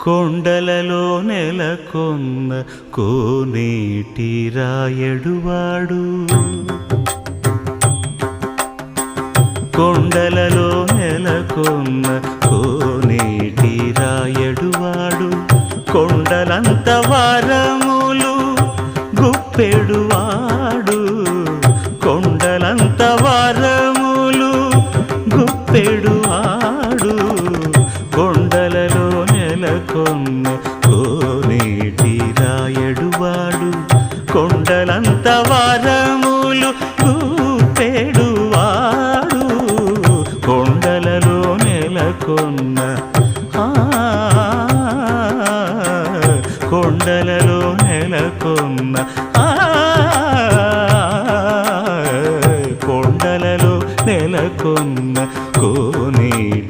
కొండలలో నెలకొన్న కోనేటి రాయడువాడు కొండలలో నెలకొన్న కోనేటి రాయడువాడు కొండలంత వారములు గుప్పెడువాడు కొండలంత వారములు గుప్పెడువాడు కొండలలో నెలకొన్న కోనేటి రాయడువాడు కొండలంత వారములు గుప్పెడువాడు కొండలలో నెలకొన్న కొండలలో నెలకొన్న కొండలలో నెలకొన్న కోనేటి